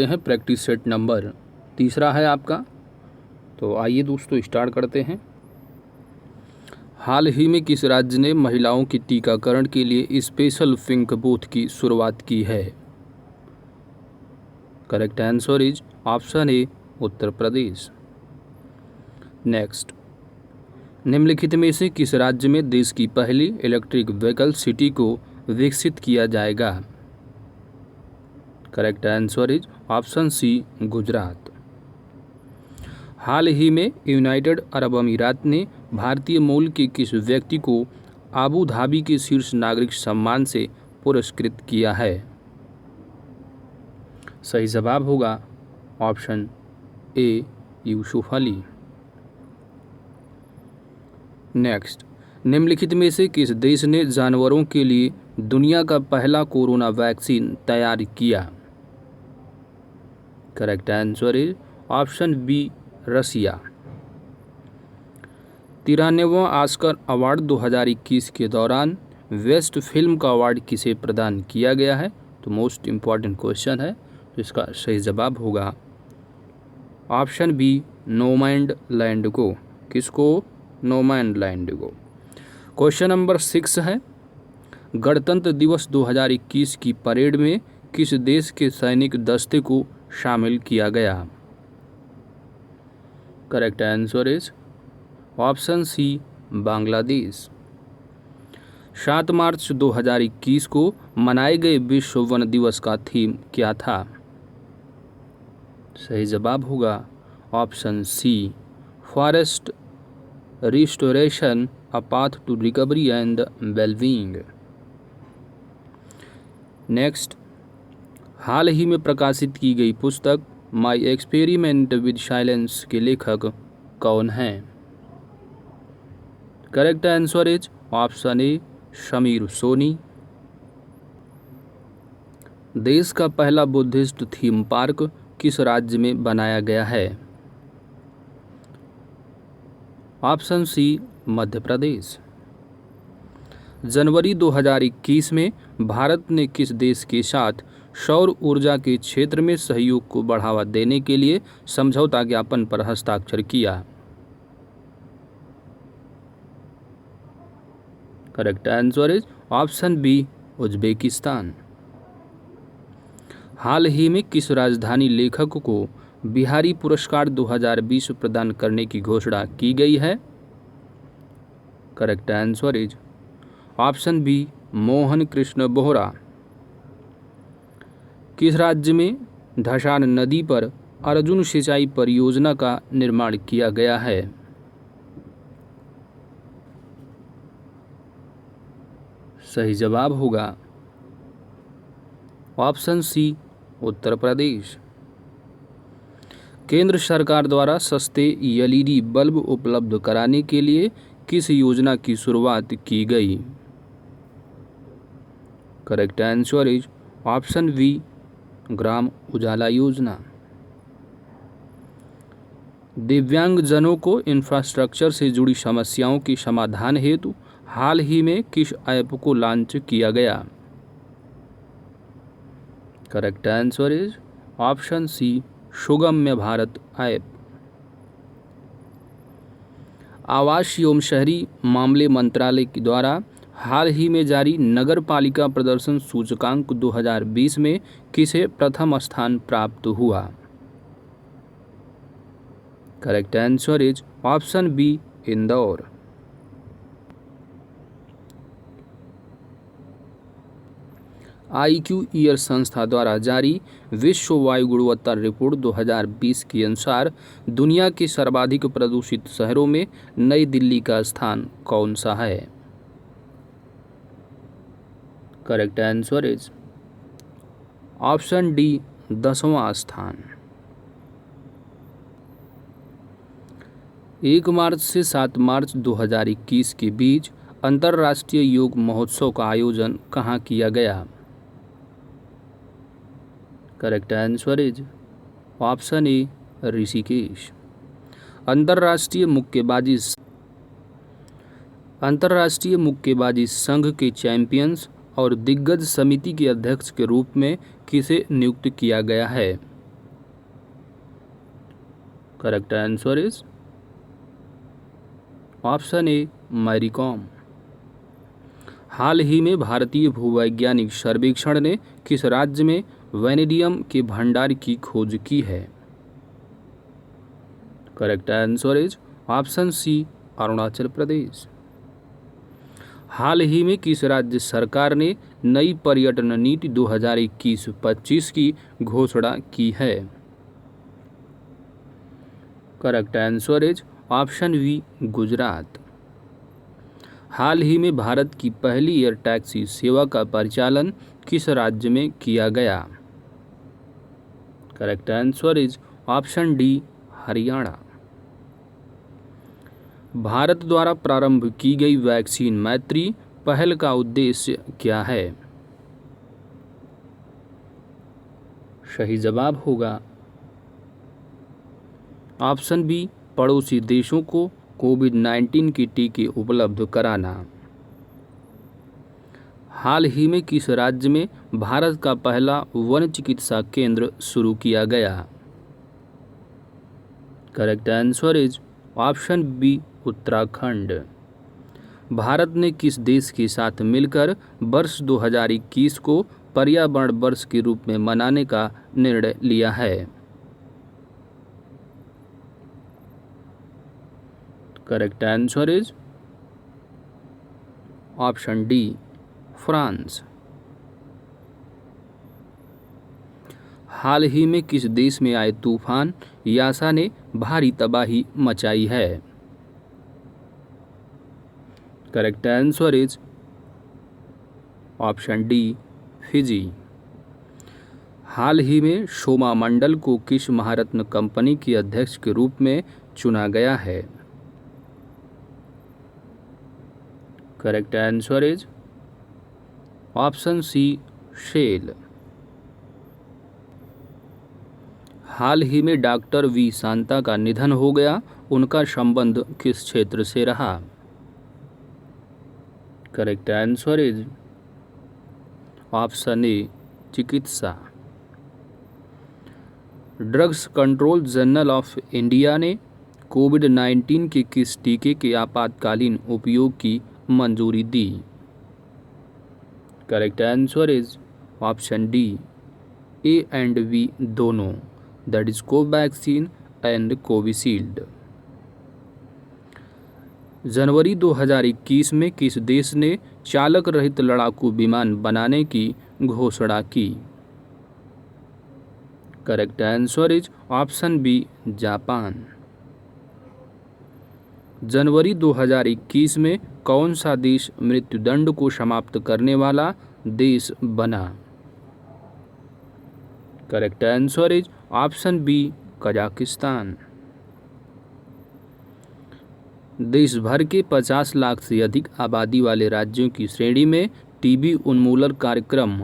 करते हैं practice set number 3 है आपका। तो आइए दोस्तों स्टार्ट करते हैं। हाल ही में किस राज्य ने महिलाओं के टीकाकरण के लिए स्पेशल पिंक बूथ की शुरुआत की है? Correct answer is option A Uttar Pradesh. Next, निम्नलिखित में से किस राज्य में देश की पहली इलेक्ट्रिक व्हीकल सिटी को विकसित किया जाएगा? Correct answer is option C Gujarat. हाल ही में यूनाइटेड अरब अमीरात ने भारतीय मूल के किस व्यक्ति को आबू धाबी के शीर्ष नागरिक सम्मान से पुरस्कृत किया है? सही जवाब होगा option A Yusuf Ali. Next, निम्नलिखित में से किस देश ने जानवरों के लिए दुनिया का पहला कोरोना वैक्सीन तैयार किया? Correct answer is option B Russia. 93वां ऑस्कर अवार्ड 2021 के दौरान बेस्ट फिल्म का अवार्ड किसे प्रदान किया गया है? तो मोस्ट इम्पॉर्टेंट क्वेश्चन है, तो इसका सही जवाब होगा ऑप्शन बी नोमैंड लैंड को। किसको? नोमैंड लैंड को। क्वेश्चन नंबर 6 है, गणतंत्र दिवस 2021 की परेड में किस देश के सैनिक दस्ते को शामिल किया गया? Correct answer is option C Bangladesh. 7 मार्च 2021 को मनाए गए विश्व वन दिवस का थीम क्या था? सही जवाब होगा option C forest restoration a path to recovery and wellbeing. Next, हाल ही में प्रकाशित की गई पुस्तक माई एक्सपेरिमेंट विद साइलेंस के लेखक कौन हैं? Correct answer is option A Shamir Soni. देश का पहला बुद्धिस्ट थीम पार्क किस राज्य में बनाया गया है? Option C Madhya Pradesh. जनवरी 2021 में भारत ने किस देश के साथ सौर ऊर्जा के क्षेत्र में सहयोग को बढ़ावा देने के लिए समझौता ज्ञापन पर हस्ताक्षर किया? Correct answer is option B Uzbekistan. हाल ही में किस राजधानी लेखक को बिहारी पुरस्कार 2020 प्रदान करने की घोषणा की गई है? Correct answer is option B Mohan Krishna Bohra. किस राज्य में धशान नदी पर अर्जुन सिंचाई परियोजना का निर्माण किया गया है? सही जवाब होगा ऑप्शन सी उत्तर प्रदेश। केंद्र सरकार द्वारा सस्ते एलईडी बल्ब उपलब्ध कराने के लिए किस योजना की शुरुआत की गई? Correct answer is option B Gram Ujala Yojana. दिव्यांगजनों को इंफ्रास्ट्रक्चर से जुड़ी समस्याओं के समाधान हेतु हाल ही में किस ऐप को लॉन्च किया गया? Correct answer is option C Sugamya Bharat app. आवास एवं शहरी मामले मंत्रालय के द्वारा हाल ही में जारी नगर पालिका प्रदर्शन सूचकांक 2020 में किसे प्रथम स्थान प्राप्त हुआ? Correct answer is option B Indore. IQ air संस्था द्वारा जारी विश्व वायु गुणवत्ता रिपोर्ट 2020 के अनुसार दुनिया के सर्वाधिक प्रदूषित शहरों में नई दिल्ली का स्थान कौन सा है? Correct answer is option D 10वां स्थान। 1 मार्च से 7 मार्च 2021 के बीच अंतर्राष्ट्रीय योग महोत्सव का आयोजन कहाँ किया गया? करेक्ट आंसर इज ऑप्शन ए ऋषिकेश। अंतर्राष्ट्रीय मुक्केबाजी संघ के चैंपियंस और दिग्गज समिति के अध्यक्ष के रूप में किसे नियुक्त किया गया है? Correct answer is option A Mary Kom. हाल ही में भारतीय भूवैज्ञानिक सर्वेक्षण ने किस राज्य में वैनेडियम के भंडार की खोज की है? Correct answer is option C Arunachal Pradesh. हाल ही में किस राज्य सरकार ने नई पर्यटन नीति 2021-25 की घोषणा की है? Correct answer is option B Gujarat. हाल ही में भारत की पहली एयर टैक्सी सेवा का परिचालन किस राज्य में किया गया? Correct answer is option D Haryana. Bharat द्वारा प्रारंभ की गई वैक्सीन मैत्री पहल का उद्देश्य क्या है? सही जवाब होगा ऑप्शन बी पड़ोसी देशों को कोविड-19 के टीके उपलब्ध कराना। हाल ही में किस राज्य में भारत का पहला वन चिकित्सा केंद्र शुरू किया गया? Correct answer is option B Uttarakhand. भारत ने किस देश के साथ मिलकर वर्ष 2021 को पर्यावरण वर्ष के रूप में मनाने का निर्णय लिया है? Correct answer is option D France. हाल ही में किस देश में आए तूफान यासा ने भारी तबाही मचाई है? Correct answer is option D Fiji. हाल ही में शोमा मंडल को किस महारत्न कंपनी के अध्यक्ष के रूप में चुना गया है? Correct answer is option C Shell. हाल ही में डॉक्टर वी शांता का निधन हो गया, उनका संबंध किस क्षेत्र से रहा? Correct answer is option A चिकित्सा। Drugs control general of India ने कोविड-19 के किस टीके के आपातकालीन उपयोग की मंजूरी दी? Correct answer is option D A and B दोनों, that is Covaxin and Covishield. जनवरी 2021 में किस देश ने चालक रहित लड़ाकू विमान बनाने की घोषणा की? Correct answer is option B Japan. जनवरी 2021 में कौन सा देश मृत्युदंड को समाप्त करने वाला देश बना? Correct answer is option B Kazakhstan. देश भर के 50 लाख से अधिक आबादी वाले राज्यों की श्रेणी में टीबी उन्मूलन कार्यक्रम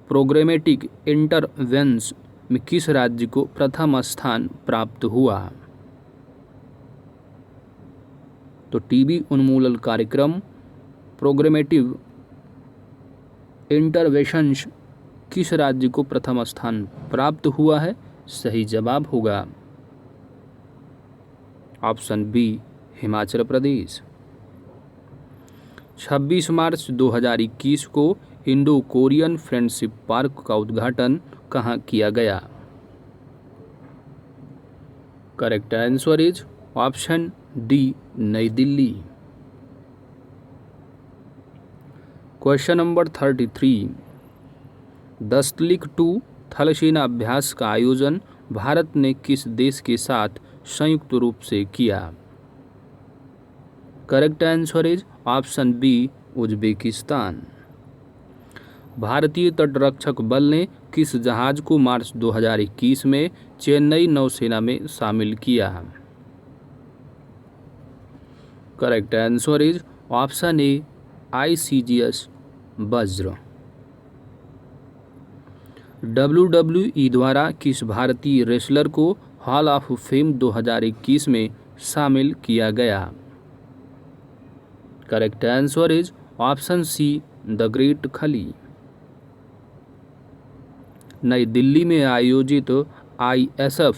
प्रोग्रामेटिक इंटरवेंस में किस राज्य को प्रथम स्थान प्राप्त हुआ? तो टीबी उन्मूलन कार्यक्रम प्रोग्रामेटिव इंटरवेंशंस किस राज्य को प्रथम स्थान प्राप्त हुआ है? सही जवाब होगा ऑप्शन बी हिमाचल प्रदेश। 26 मार्च 2021 को इंडो कोरियन फ्रेंडशिप पार्क का उद्घाटन कहाँ किया गया? Correct answer is option D नई दिल्ली। क्वेश्चन नंबर 33, दस्तलिक-2 थलसेना अभ्यास का आयोजन भारत ने किस देश के साथ संयुक्त रूप से किया? Correct answer is option B Uzbekistan. भारतीय तटरक्षक बल ने किस जहाज को मार्च 2021 में चेन्नई नौसेना में शामिल किया? Correct answer is option A ICGS वज्र। WWE द्वारा किस भारतीय रेसलर को हॉल ऑफ फेम 2021 में शामिल किया गया? Correct answer is option see the great खली। नई दिल्ली में आयोजित ISF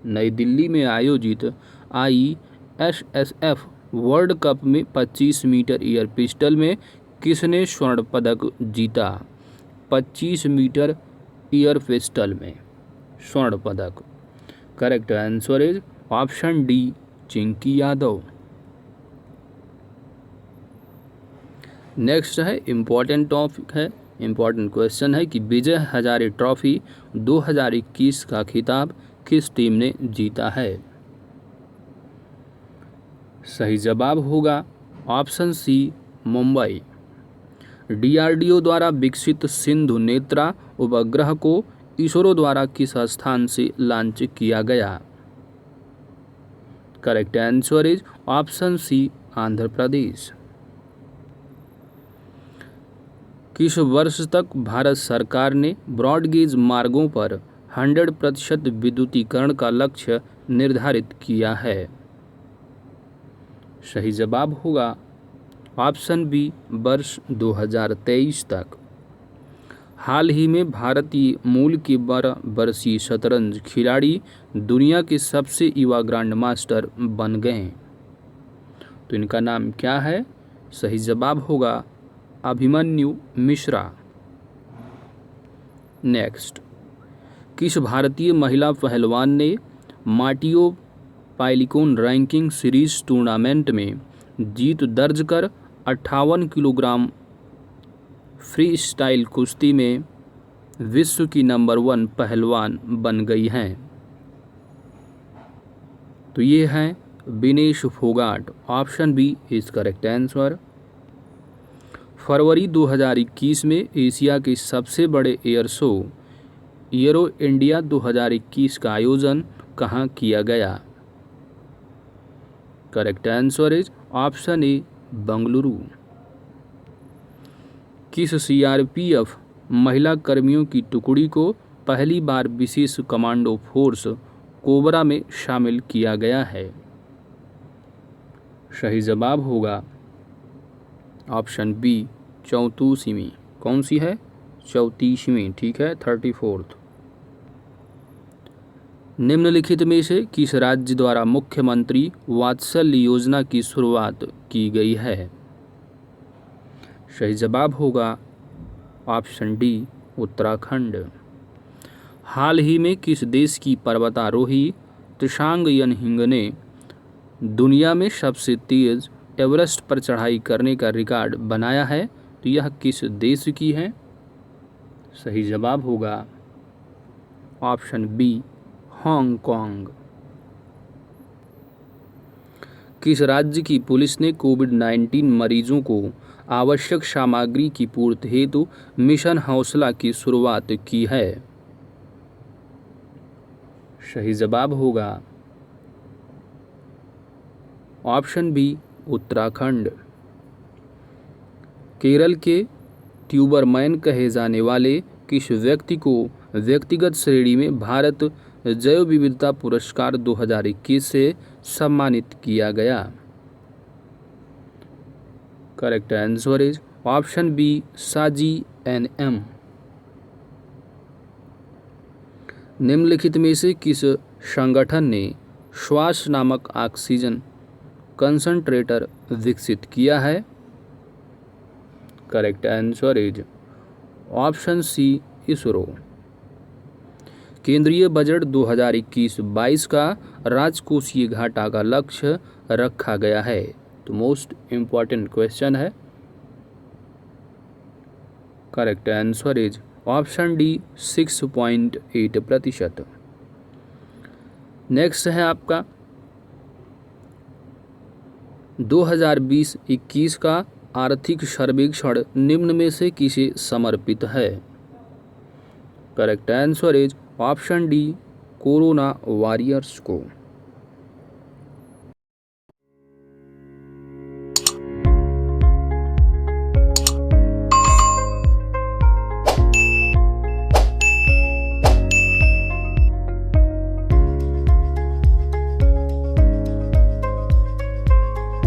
नई दिल्ली में आयोजित ISSF वर्ल्ड कप में 25 मीटर एयर पिस्टल में किसने स्वर्ण पदक जीता? 25 मीटर एयर पिस्टल में स्वर्ण पदक। Correct answer is option D, Chinki Yadav. Next है इम्पॉर्टेंट टॉपिक है, इम्पॉर्टेंट क्वेश्चन है कि विजय हजारे ट्रॉफी 2021 का खिताब किस टीम ने जीता है? सही जवाब होगा ऑप्शन सी, मुंबई। DRDO द्वारा विकसित सिंधु नेत्रा उपग्रह को इसरो द्वारा किस स्थान से लॉन्च किया गया? Correct answer is option C, Andhra Pradesh. किस वर्ष तक भारत सरकार ने ब्रॉडगेज मार्गों पर 100% विद्युतीकरण का लक्ष्य निर्धारित किया है? सही जवाब होगा ऑप्शन बी, वर्ष 2023 तक। हाल ही में भारतीय मूल के 12 वर्षीय शतरंज खिलाड़ी दुनिया के सबसे युवा ग्रैंड मास्टर बन गए, तो इनका नाम क्या है? सही जवाब होगा अभिमन्यु मिश्रा। नेक्स्ट, किस भारतीय महिला पहलवान ने माटियो पाइलिकोन रैंकिंग सीरीज टूर्नामेंट में जीत दर्ज कर 58 किलोग्राम फ्री स्टाइल कुश्ती में विश्व की नंबर 1 पहलवान बन गई हैं? तो ये हैं Vinesh Phogat. Option B is correct answer. फरवरी 2021 में एशिया के सबसे बड़े एयर शो एरो इंडिया 2021 का आयोजन कहाँ किया गया? करेक्ट आंसर इज ऑप्शन ए, बंगलुरु। किस CRPF महिला कर्मियों की टुकड़ी को पहली बार विशेष कमांडो फोर्स कोबरा में शामिल किया गया है? सही जवाब होगा ऑप्शन बी, 34वीं। कौन सी है? 34वीं, ठीक है, 34th। निम्नलिखित में से किस राज्य द्वारा मुख्यमंत्री वात्सल्य योजना की शुरुआत की गई है? सही जवाब होगा ऑप्शन डी, उत्तराखंड। हाल ही में किस देश की पर्वतारोही त्सांग यनहिंग ने दुनिया में सबसे तेज एवरेस्ट पर चढ़ाई करने का रिकॉर्ड बनाया है? तो यह किस देश की है? सही जवाब होगा ऑप्शन बी, हांगकांग। किस राज्य की पुलिस ने कोविड-19 मरीजों को आवश्यक सामग्री की पूर्ति हेतु मिशन हौसला की शुरुआत की है? सही जवाब होगा ऑप्शन बी, उत्तराखंड। केरल के ट्यूबरमैन कहे जाने वाले किस व्यक्ति को व्यक्तिगत श्रेणी में भारत जैव विविधता पुरस्कार 2021 से सम्मानित किया गया? Correct answer is option B, Saji NM। निम्नलिखित में से किस संगठन ने श्वास नामक ऑक्सीजन कंसंट्रेटर विकसित किया है? Correct answer is option C, ISRO. केंद्रीय बजट 2021-22 का राजकोषीय घाटा का लक्ष्य रखा गया है? तो मोस्ट इम्पॉर्टेंट क्वेश्चन है। Correct answer is option D, 6.8%। Next है आपका 2020-21 का आर्थिक सर्वेक्षण निम्न में से किसे समर्पित है? Correct answer is option D, corona warriors को।